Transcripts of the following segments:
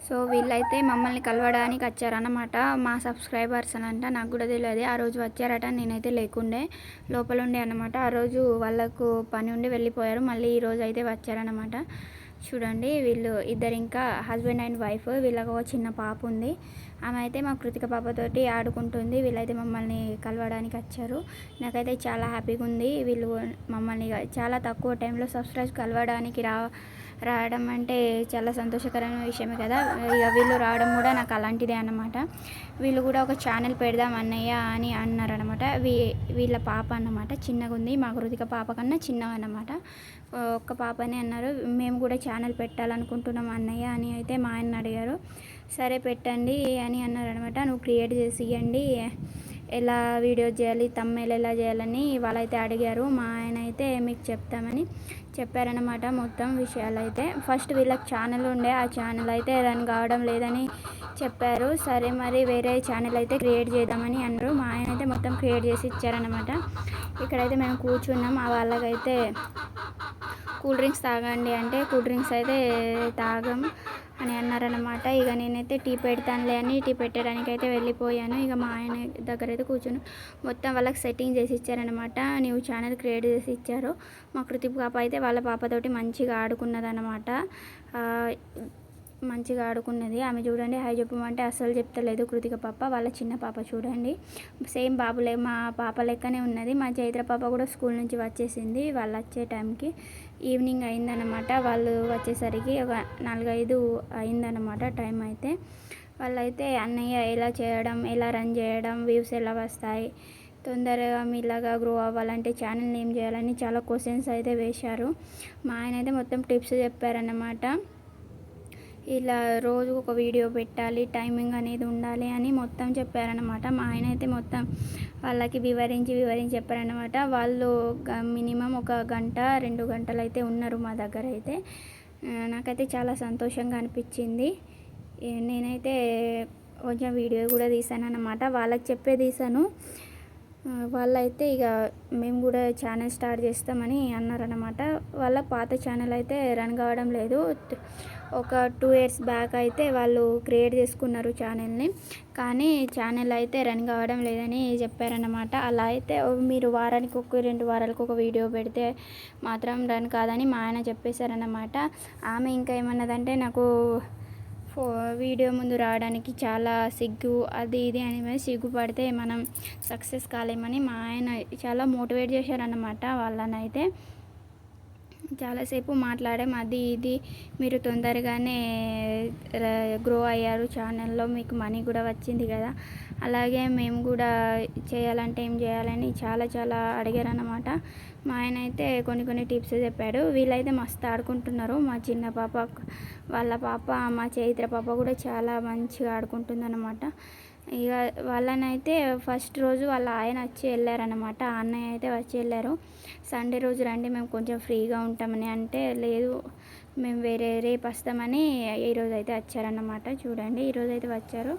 So వీళ్ళైతే మమ్మల్ని కలవడానికి వచ్చారన్నమాట. మా సబ్స్క్రైబర్స్ అనంట. నాకు కూడా తెలియదు. ఆ రోజు వచ్చారట. నేనైతే లేకుండే, లోపల ఉండే అన్నమాట. ఆ రోజు వాళ్ళకు పని ఉండి వెళ్ళిపోయారు. మళ్ళీ ఈరోజు అయితే వచ్చారన్నమాట. చూడండి, వీళ్ళు ఇద్దరు ఇంకా హస్బెండ్ అండ్ వైఫ్. వీళ్ళకు ఒక చిన్న పాప ఉంది. ఆమె అయితే మా కృతిక పాపతోటి ఆడుకుంటుంది. వీళ్ళైతే మమ్మల్ని కలవడానికి వచ్చారు. నాకైతే చాలా హ్యాపీగా ఉంది. వీళ్ళు మమ్మల్ని చాలా తక్కువ టైంలో సబ్స్క్రైబ్ కలవడానికి రావడం అంటే చాలా సంతోషకరమైన విషయమే కదా. ఇక వీళ్ళు రావడం కూడా నాకు అలాంటిదే అన్నమాట. వీళ్ళు కూడా ఒక ఛానల్ పెడదాం అన్నయ్య అని అన్నారనమాట. వీళ్ళ పాప అన్నమాట, చిన్నగా ఉంది. మా కృతిక పాప కన్నా చిన్నగా అన్నమాట. ఒక్క పాపనే అన్నారు. మేము కూడా ఛానల్ పెట్టాలనుకుంటున్నాం అన్నయ్య అని అయితే మా ఆయన అడిగారు. సరే పెట్టండి అని అన్నారనమాట. నువ్వు క్రియేట్ చేసి ఇవ్వండి, ఎలా వీడియో చేయాలి, తమ్నేల్ ఎలా చేయాలని వాళ్ళైతే అడిగారు. మా ఆయన అయితే మీకు చెప్తామని చెప్పారనమాట మొత్తం విషయాలు అయితే. ఫస్ట్ వీళ్ళకి ఛానల్ ఉండే, ఆ ఛానల్ అయితే రన్ కావడం లేదని చెప్పారు. సరే మరి వేరే ఛానల్ అయితే క్రియేట్ చేద్దామని అన్నారు. మా ఆయన అయితే మొత్తం క్రియేట్ చేసి ఇచ్చారనమాట. ఇక్కడైతే మేము కూర్చున్నాం. ఆ వాళ్ళకైతే కూల్ డ్రింక్స్ తాగండి అంటే కూల్ డ్రింక్స్ అయితే తాగం అని అన్నారనమాట. ఇక నేనైతే టీ పెడతానులే అని టీ పెట్టడానికి అయితే వెళ్ళిపోయాను. ఇక మా ఆయన దగ్గర అయితే కూర్చొని మొత్తం వాళ్ళకి సెట్టింగ్ చేసి ఇచ్చారనమాట. న్యూ ఛానల్ క్రియేట్ చేసి ఇచ్చారు. మా కృతి పాప అయితే వాళ్ళ పాపతోటి మంచిగా ఆడుకున్నదనమాట. మంచిగా ఆడుకున్నది. ఆమె చూడండి, హాయ్ చెప్పమంటే అస్సలు చెప్తలేదు కృతిక పాప. వాళ్ళ చిన్న పాప చూడండి, సేమ్ బాబులే మా పాప లెక్కనే ఉన్నది. మా చైత్ర పాప కూడా స్కూల్ నుంచి వచ్చేసింది. వాళ్ళు వచ్చే టైంకి ఈవినింగ్ అయిందనమాట. వాళ్ళు వచ్చేసరికి ఒక 4-5 అయిందనమాట టైం అయితే. వాళ్ళైతే అన్నయ్య ఎలా చేయడం, ఎలా రన్ చేయడం, వ్యూస్ ఎలా వస్తాయి, తొందరగా మీలాగా గ్రో అవ్వాలంటే ఛానల్ ఏం చేయాలని చాలా క్వశ్చన్స్ అయితే వేశారు. మా ఆయన అయితే మొత్తం టిప్స్ చెప్పారన్నమాట. ఇలా రోజు ఒక వీడియో పెట్టాలి, టైమింగ్ అనేది ఉండాలి అని మొత్తం చెప్పారనమాట. మా ఆయన అయితే మొత్తం వాళ్ళకి వివరించి చెప్పారనమాట. వాళ్ళు మినిమం 1-2 గంటలు అయితే ఉన్నారు మా దగ్గర అయితే. నాకైతే చాలా సంతోషంగా అనిపించింది. నేనైతే కొంచెం వీడియో కూడా తీసాను అన్నమాట. వాళ్ళకి చెప్పే తీసాను. వాళ్ళైతే ఇక మేము కూడా ఛానల్ స్టార్ట్ చేస్తామని అన్నారనమాట. వాళ్ళ పాత ఛానల్ అయితే రన్ కావడం లేదు. ఒక 2 ఇయర్స్ బ్యాక్ అయితే వాళ్ళు క్రియేట్ చేసుకున్నారు ఛానల్ని, కానీ ఛానల్ అయితే రన్ కావడం లేదని చెప్పారన్నమాట. అలా అయితే మీరు వారానికి 2 వారాలకు ఒక వీడియో పెడితే మాత్రం రన్ కాదని మా ఆయన చెప్పేశారన్నమాట. ఆమె ఇంకా ఏమన్నదంటే, నాకు వీడియో ముందు రావడానికి చాలా సిగ్గు, అది ఇది అని సిగ్గుపడితే మనం సక్సెస్ కాలేమని మా ఆయన చాలా మోటివేట్ చేశారన్నమాట. వాళ్ళనైతే చాలాసేపు మాట్లాడాం. అది ఇది మీరు తొందరగానే గ్రో అయ్యారు ఛానల్లో, మీకు మనీ కూడా వచ్చింది కదా, అలాగే మేము కూడా చేయాలంటే ఏం చేయాలని చాలా అడిగారన్నమాట. మా ఆయన అయితే కొన్ని టిప్స్ చెప్పాడు. వీళ్ళైతే మస్తు ఆడుకుంటున్నారు. మా చిన్న పాప, వాళ్ళ పాప, మా చైత్ర పాప కూడా చాలా మంచిగా ఆడుకుంటుందన్నమాట. ఇక వాళ్ళనైతే ఫస్ట్ రోజు వాళ్ళ ఆయన వచ్చి వెళ్ళారనమాట. అన్నయ్య అయితే వచ్చి వెళ్ళారు. సండే రోజు రండి, మేము కొంచెం ఫ్రీగా ఉంటామని అంటే, లేదు మేము రేపు వస్తామని ఈరోజు అయితే వచ్చారన్నమాట. చూడండి, ఈరోజు అయితే వచ్చారు.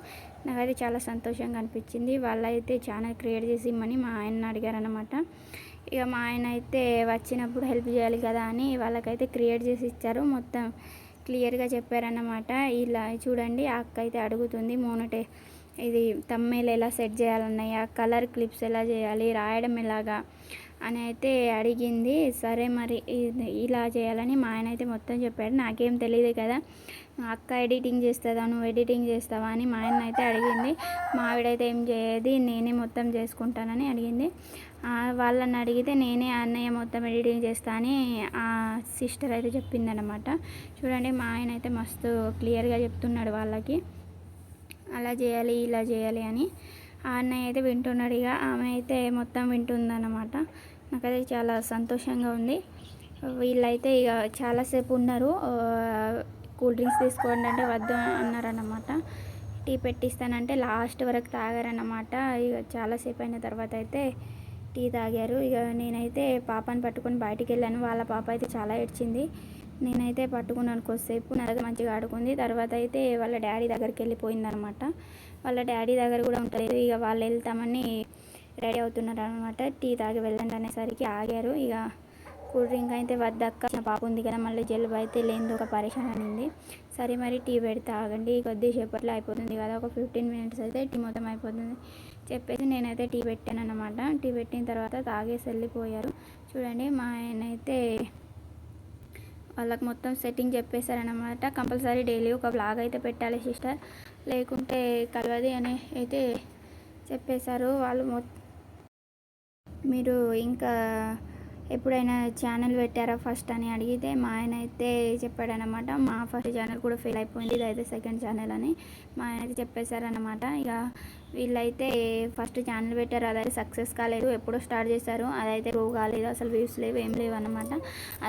నాకైతే చాలా సంతోషంగా అనిపించింది. వాళ్ళైతే ఛానల్ క్రియేట్ చేసి ఇమ్మని మా ఆయన్ని అడిగారనమాట. ఇక మా ఆయన అయితే వచ్చినప్పుడు హెల్ప్ చేయాలి కదా అని వాళ్ళకైతే క్రియేట్ చేసి ఇచ్చారు. మొత్తం క్లియర్గా చెప్పారన్నమాట. ఇలా చూడండి, ఆ అక్క అయితే అడుగుతుంది ఇది తమ్నేల్ ఎలా సెట్ చేయాలన్నయ్య, కలర్ క్లిప్స్ ఎలా చేయాలి, రాయడం ఎలాగా అని అయితే అడిగింది. సరే మరి ఇలా చేయాలని మా ఆయన అయితే మొత్తం చెప్పాడు. నాకేం తెలియదు కదా, అక్క ఎడిటింగ్ చేస్తుందా, నువ్వు ఎడిటింగ్ చేస్తావా అని మా ఆయన అయితే అడిగింది. మా ఆవిడైతే ఏం చేయదు, నేనే మొత్తం చేసుకుంటానని అడిగింది. వాళ్ళని అడిగితే నేనే అన్నయ్య మొత్తం ఎడిటింగ్ చేస్తా అని ఆ సిస్టర్ అయితే చెప్పిందనమాట. చూడండి, మా ఆయన అయితే మస్తు క్లియర్గా చెప్తున్నాడు వాళ్ళకి, అలా చేయాలి ఇలా చేయాలి అని. ఆ అన్నయ్య అయితే వింటున్నాడు. ఇక ఆమె అయితే మొత్తం వింటుందన్నమాట. నాకైతే చాలా సంతోషంగా ఉంది. వీళ్ళైతే ఇక చాలాసేపు ఉన్నారు. కూల్ డ్రింక్స్ తీసుకోండి అంటే వద్దు అన్నారన్నమాట. టీ పెట్టిస్తానంటే లాస్ట్ వరకు తాగారన్నమాట. ఇక చాలాసేపు అయిన తర్వాత అయితే టీ తాగారు. ఇక నేనైతే పాపని పట్టుకొని బయటికి వెళ్ళాను. వాళ్ళ పాప అయితే చాలా ఏడ్చింది. నేనైతే పట్టుకున్నాను కొద్దిసేపు. నా దగ్గర మంచిగా ఆడుకుంది. తర్వాత అయితే వాళ్ళ డాడీ దగ్గరికి వెళ్ళిపోయిందనమాట. వాళ్ళ డాడీ దగ్గర కూడా ఉంటుంది. ఇక వాళ్ళు వెళ్తామని రెడీ అవుతున్నారు అనమాట. టీ తాగి వెళ్ళండి అనేసరికి ఆగారు. ఇక కూల్ డ్రింక్ అయితే వద్దక్క, చిన్న పాప ఉంది కదా మళ్ళీ జలుబు అయితే లేనిది ఒక పరేషాన్ అనింది. సరే మరి టీ పెడితే ఆగండి, కొద్దిసేపట్లో అయిపోతుంది కదా, ఒక 15 మినిట్స్ అయితే టీ మొత్తం అయిపోతుంది చెప్పేసి నేనైతే టీ పెట్టాను అన్నమాట. టీ పెట్టిన తర్వాత తాగేసి వెళ్ళిపోయారు. చూడండి మా ఆయన అయితే వాళ్ళకి మొత్తం సెట్టింగ్ చెప్పేశారనమాట. కంపల్సరీ డైలీ ఒక బ్లాగ్ అయితే పెట్టాలి సిస్టర్, లేకుంటే కలవది అని అయితే చెప్పేశారు వాళ్ళు. మీరు ఇంకా ఎప్పుడైనా ఛానల్ పెట్టారా ఫస్ట్ అని అడిగితే మా ఆయన అయితే చెప్పాడనమాట. మా ఫస్ట్ ఛానల్ కూడా ఫెయిల్ అయిపోయింది, ఇదైతే సెకండ్ ఛానల్ అని మా ఆయన అయితే చెప్పేశారనమాట. ఇక వీళ్ళైతే ఫస్ట్ ఛానల్ పెట్టారు, అదైతే సక్సెస్ కాలేదు. ఎప్పుడో స్టార్ట్ చేశారు, అదైతే గ్రో కాలేదు, అసలు వ్యూస్ లేవు ఏం లేవు అనమాట.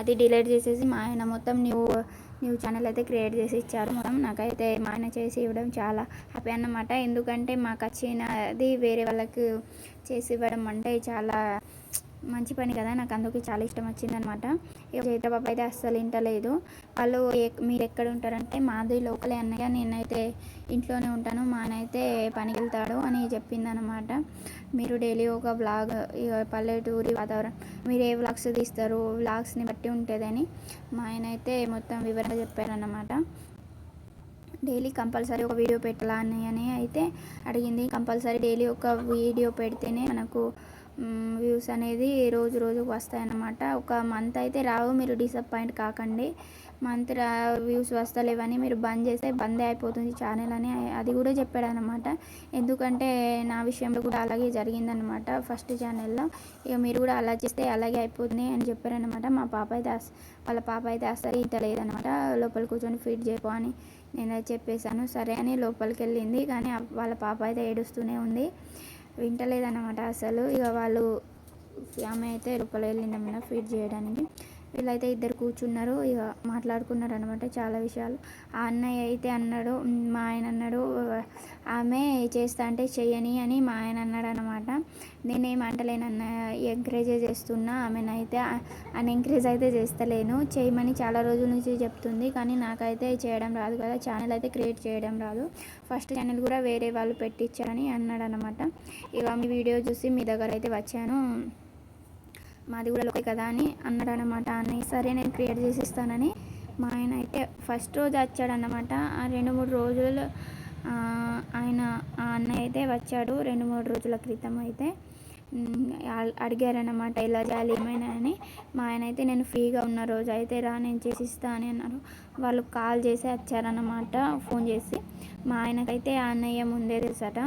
అది డిలీట్ చేసేసి మా ఆయన మొత్తం న్యూ ఛానల్ అయితే క్రియేట్ చేసి ఇచ్చారు. మొత్తం నాకైతే మా ఆయన చేసి ఇవ్వడం చాలా హ్యాపీ అన్నమాట. ఎందుకంటే మాకు వచ్చినది వేరే వాళ్ళకు చేసి ఇవ్వడం అంటే చాలా మంచి పని కదా, నాకు అందుకు చాలా ఇష్టం వచ్చిందనమాట. ఇక చైత్రబాబు అయితే అస్సలు వింటలేదు. వాళ్ళు మీరు ఎక్కడ ఉంటారంటే మాది లోకలే అన్నయ్య, నేనైతే ఇంట్లోనే ఉంటాను, మా ఆయన అయితే పనికి వెళ్తాడు అని చెప్పిందనమాట. మీరు డైలీ ఒక వ్లాగ్, ఇక పల్లెటూరి వాతావరణం మీరు ఏ వ్లాగ్స్ తీస్తారు వ్లాగ్స్ని బట్టి ఉంటుందని మా ఆయన అయితే మొత్తం వివరంగా చెప్పారన్నమాట. డైలీ కంపల్సరీ ఒక వీడియో పెట్టాలా అని అయితే అడిగింది. కంపల్సరీ డైలీ ఒక వీడియో పెడితేనే మనకు వ్యూస్ అనేది రోజు రోజుకు వస్తాయన్నమాట. ఒక మంత్ అయితే రావు, మీరు డిసప్పాయింట్ కాకండి. మంత్ వ్యూస్ వస్తలేవని మీరు బంద్ చేస్తే బందే అయిపోతుంది ఛానల్ అని అది కూడా చెప్పాడనమాట. ఎందుకంటే నా విషయంలో కూడా అలాగే జరిగిందనమాట ఫస్ట్ ఛానల్లో. ఇక మీరు కూడా అలా చేస్తే అలాగే అయిపోతుంది అని చెప్పారనమాట. వాళ్ళ పాప అయితే అస్సలు ఇంటలేదనమాట. లోపల కూర్చొని ఫీడ్ చేయపో అని నేను చెప్పేశాను. సరే అని లోపలికి వెళ్ళింది, కానీ వాళ్ళ పాప అయితే ఏడుస్తూనే ఉంది, వింటలేదన్నమాట అసలు. ఇక ఆమె అయితే లోపల వెళ్ళిందన్నమాట ఫీడ్ చేయడానికి. వీళ్ళైతే ఇద్దరు కూర్చున్నారు, ఇక మాట్లాడుకున్నారు అనమాట చాలా విషయాలు. ఆ అన్నయ్య అయితే అన్నాడు, మా ఆయన అన్నాడు ఆమె చేస్తా అంటే చెయ్యని అని మా ఆయన అన్నాడు అనమాట. నేనేం అంటలేనన్న, ఎంకరేజ్ చేస్తున్నా ఆమెనైతే, ఎంకరేజ్ అయితే చేస్తలేను. చేయమని చాలా రోజుల నుంచి చెప్తుంది, కానీ నాకైతే చేయడం రాదు కదా, ఛానల్ అయితే క్రియేట్ చేయడం రాదు. ఫస్ట్ ఛానల్ కూడా వేరే వాళ్ళు పెట్టించారని అన్నాడు అనమాట. ఇక మీ వీడియో చూసి మీ దగ్గర అయితే వచ్చాను, మాది కూడా లోకే కదా అని అన్నాడు అనమాట అన్నయ్య. సరే నేను క్రియేట్ చేసి ఇస్తానని మా ఆయన అయితే ఫస్ట్ రోజు వచ్చాడనమాట. ఆ 2-3 రోజులు ఆయన ఆ అన్నయ్య అయితే వచ్చాడు 2-3 రోజుల క్రితం అయితే అడిగారనమాట ఇలా చేయాలి ఏమైనా అని. మా ఆయన అయితే నేను ఫ్రీగా ఉన్న రోజు అయితే రా నేను చేసి ఇస్తా అని అన్నారు. వాళ్ళు కాల్ చేసి వచ్చారనమాట ఫోన్ చేసి. మా ఆయనకైతే ఆ అన్నయ్య ముందే తెలుసట,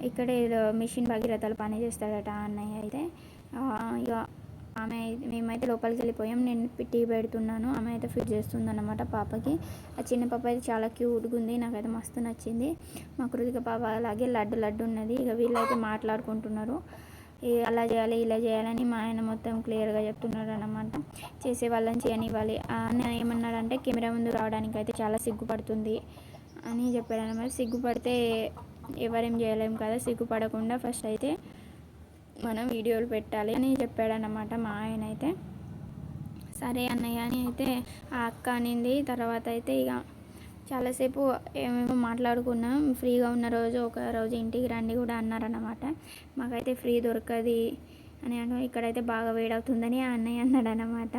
ఇక్కడే మిషన్ భగీరథలు పని చేస్తాడట ఆ అన్నయ్య అయితే. ఇక మేమైతే లోపలికి వెళ్ళిపోయాం, నేను టీ పెడుతున్నాను, ఆమె అయితే ఫిట్ చేస్తుంది అన్నమాట పాపకి. ఆ చిన్న పాప అయితే చాలా క్యూట్గా ఉంది, నాకైతే మస్తు నచ్చింది. మా కృతిక పాప అలాగే లడ్డు ఉన్నది. ఇక వీళ్ళైతే మాట్లాడుకుంటున్నారు, అలా చేయాలి ఇలా చేయాలని మా ఆయన మొత్తం క్లియర్గా చెప్తున్నాడు అన్నమాట. చేసే వాళ్ళని చేయనివ్వాలి. ఆయన ఏమన్నాడంటే కెమెరా ముందు రావడానికి అయితే చాలా సిగ్గుపడుతుంది అని చెప్పాడు అన్నమాట. సిగ్గుపడితే ఎవరేం చేయలేము కదా, సిగ్గుపడకుండా ఫస్ట్ అయితే మనం వీడియోలు పెట్టాలి అని చెప్పాడన్నమాట మా ఆయన అయితే. సరే అన్నయ్య అని అయితే ఆ అక్క అనింది. తర్వాత అయితే ఇక చాలాసేపు ఏమేమో మాట్లాడుకున్నాం. ఫ్రీగా ఉన్న రోజు ఒక రోజు ఇంటికి రండి కూడా అన్నారన్నమాట. మాకైతే ఫ్రీ దొరకది అని ఇక్కడైతే బాగా వేడవుతుందని ఆ అన్నయ్య అన్నాడు అన్నమాట.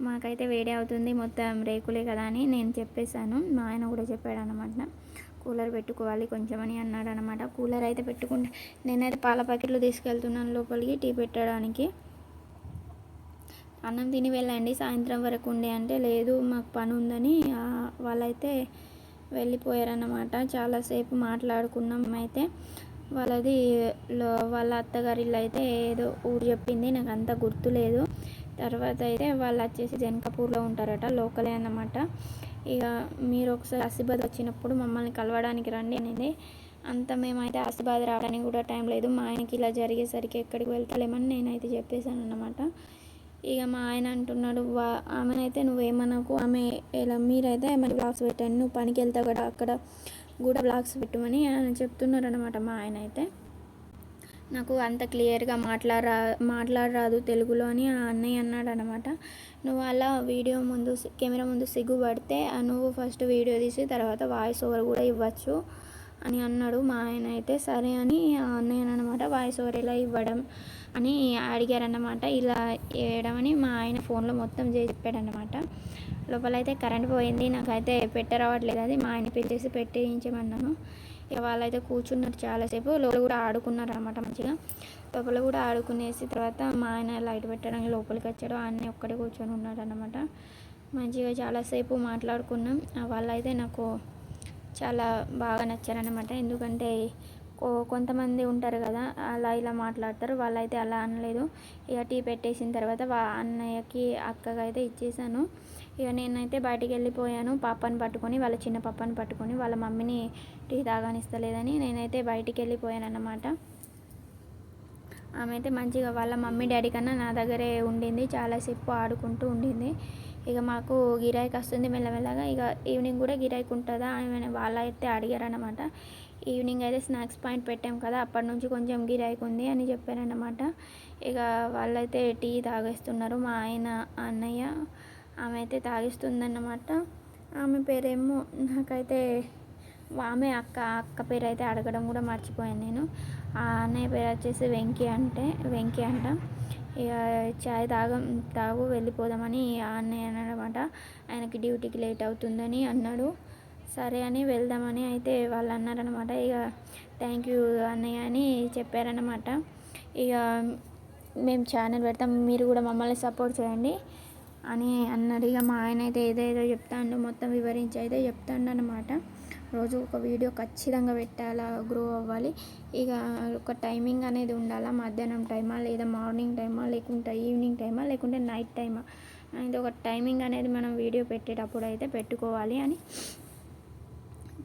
మాకైతే వేడి అవుతుంది మొత్తం రేకులే కదా అని నేను చెప్పేశాను. మా ఆయన కూడా చెప్పాడు అన్నమాట, కూలర్ పెట్టుకోవాలి కొంచెం అని అన్నాడు అనమాట. కూలర్ అయితే పెట్టుకుంటే నేనైతే పాల ప్యాకెట్లు తీసుకెళ్తున్నాను లోపలికి టీ పెట్టడానికి. అన్నం తిని వెళ్ళండి సాయంత్రం వరకు ఉండే అంటే లేదు మాకు పని ఉందని వాళ్ళైతే వెళ్ళిపోయారన్నమాట. చాలాసేపు మాట్లాడుకున్నాం. అయితే వాళ్ళ అత్తగారి ఇల్లు అయితే ఏదో ఊరు చెప్పింది, నాకు అంత గుర్తులేదు. తర్వాత అయితే వాళ్ళు వచ్చేసి జనకాపూర్లో ఉంటారట, లోకలే అన్నమాట. ఇక మీరు ఒకసారి ఆసిఫాబాద్ వచ్చినప్పుడు మమ్మల్ని కలవడానికి రండి అనేది. అంత మేమైతే ఆసిఫాబాద్ రావడానికి కూడా టైం లేదు, మా ఆయనకి ఇలా జరిగేసరికి ఎక్కడికి వెళ్తలేమని నేనైతే చెప్పేశాను అన్నమాట. ఇక మా ఆయన అంటున్నాడు, ఆమెనైతే నువ్వేమనకు, ఆమె ఇలా మీరైతే ఏమైనా బ్లాగ్స్ పెట్టండి, నువ్వు పనికి వెళ్తావు కదా అక్కడ కూడా బ్లాగ్స్ పెట్టమని ఆయన చెప్తున్నారు అనమాట. మా ఆయన అయితే నాకు అంత క్లియర్గా మాట్లాడరాదు తెలుగులో అని ఆ అన్నయ్య అన్నాడు అనమాట. నువ్వు అలా కెమెరా ముందు సిగ్గుపడితే నువ్వు ఫస్ట్ వీడియో తీసి తర్వాత వాయిస్ ఓవర్ కూడా ఇవ్వచ్చు అని అన్నాడు మా ఆయన. అయితే సరే అని అన్నయ్యనమాట వాయిస్ ఓవర్ ఇలా ఇవ్వడం అని అడిగారన్నమాట. ఇలా వేయడం అని మా ఆయన ఫోన్లో మొత్తం చెప్పాడన్నమాట. లోపలైతే కరెంట్ పోయింది. నాకైతే పెట్టరావట్లేదు, అది మా ఆయన పిలిచేసి పెట్టించమన్నాను. ఇక వాళ్ళైతే కూర్చున్నారు చాలాసేపు. లోపల కూడా ఆడుకున్నారు అనమాట మంచిగా. లోపల కూడా ఆడుకునేసి తర్వాత మా ఆయన లైట్ పెట్టడానికి లోపలికి వచ్చాడు. ఆయన ఒక్కడే కూర్చొని ఉన్నాడు అన్నమాట. మంచిగా చాలాసేపు మాట్లాడుకున్నాం. వాళ్ళైతే నాకు చాలా బాగా నచ్చారనమాట. ఎందుకంటే కొంతమంది ఉంటారు కదా అలా ఇలా మాట్లాడతారు, వాళ్ళైతే అలా అనలేదు. ఇక టీ పెట్టేసిన తర్వాత అన్నయ్యకి అక్కగా అయితే ఇచ్చేసాను. ఇక నేనైతే బయటికి వెళ్ళిపోయాను పాపని పట్టుకొని, వాళ్ళ చిన్న పాపని పట్టుకొని. వాళ్ళ మమ్మీని టీ తాగనిస్తలేదని నేనైతే బయటికి వెళ్ళిపోయాను అన్నమాట. ఆమె అయితే మంచిగా వాళ్ళ మమ్మీ డాడీ కన్నా నా దగ్గరే ఉండింది, చాలాసేపు ఆడుకుంటూ ఉండింది. ఇక మాకు గిరాయికి వస్తుంది మెల్లమెల్లగా. ఇక ఈవినింగ్ కూడా గిరాయికి ఉంటుందా అని వాళ్ళైతే అడిగారనమాట. ఈవినింగ్ అయితే స్నాక్స్ పాయింట్ పెట్టాం కదా, అప్పటి నుంచి కొంచెం గిరాయికి ఉంది అని చెప్పారనమాట. ఇక వాళ్ళైతే టీ తాగేస్తున్నారు. మా ఆయన అన్నయ్య ఆమె అయితే తాగిస్తుందన్నమాట. ఆమె పేరేమో నాకైతే ఆమె అక్క పేరు అయితే అడగడం కూడా మర్చిపోయాను నేను. ఆ అన్నయ్య పేరు వచ్చేసి వెంకీ అంట. ఇక చాయ్ తాగు వెళ్ళిపోదామని ఆ అన్నయ్య అన్నమాట. ఆయనకి డ్యూటీకి లేట్ అవుతుందని అన్నాడు. సరే అని వెళ్దామని అయితే వాళ్ళు అన్నారనమాట. ఇక థ్యాంక్ యూ అన్నయ్య అని చెప్పారనమాట. ఇక మేము ఛానల్ పెడతాం, మీరు కూడా మమ్మల్ని సపోర్ట్ చేయండి అని అన్నాడు. ఇక మా ఆయన అయితే ఏదేదో చెప్తాడు, మొత్తం వివరించి అయితే చెప్తాడు అనమాట. రోజు ఒక వీడియో ఖచ్చితంగా పెట్టాలా, గ్రో అవ్వాలి. ఇక ఒక టైమింగ్ అనేది ఉండాలా, మధ్యాహ్నం టైమా లేదా మార్నింగ్ టైమా లేకుంటే ఈవినింగ్ టైమా లేకుంటే నైట్ టైమా అనేది ఒక టైమింగ్ అనేది మనం వీడియో పెట్టేటప్పుడు అయితే పెట్టుకోవాలి అని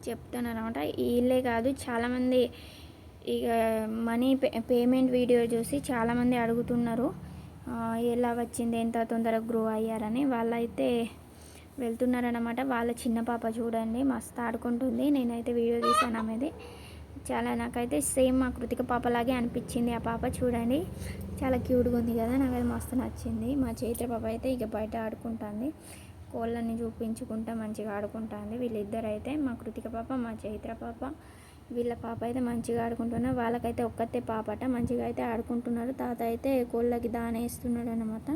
చెప్తాను అనమాట. వీళ్ళే కాదు చాలామంది ఇక మనీ పేమెంట్ వీడియో చూసి చాలామంది అడుగుతున్నారు ఎలా వచ్చింది, ఎంత తొందరగా గ్రో అయ్యారని. వాళ్ళైతే వెళ్తున్నారనమాట. వాళ్ళ చిన్న పాప చూడండి మస్తు ఆడుకుంటుంది. నేనైతే వీడియో తీసాను ఆమెది. చాలా నాకైతే సేమ్ మా కృతిక పాపలాగే అనిపించింది. ఆ పాప చూడండి చాలా క్యూట్గా ఉంది కదా, నాకైతే మస్తు నచ్చింది. మా చైత్ర పాప అయితే ఇక బయట ఆడుకుంటుంది, కోళ్ళని చూపించుకుంటా మంచిగా ఆడుకుంటుంది. వీళ్ళిద్దరు అయితే మా కృతిక పాప మా చైత్ర పాప, వీళ్ళ పాప అయితే మంచిగా ఆడుకుంటున్నారు. వాళ్ళకైతే ఒక్కతే పాపట, మంచిగా అయితే ఆడుకుంటున్నారు. తాత అయితే కోళ్ళకి దాన వేస్తున్నాడు అనమాట.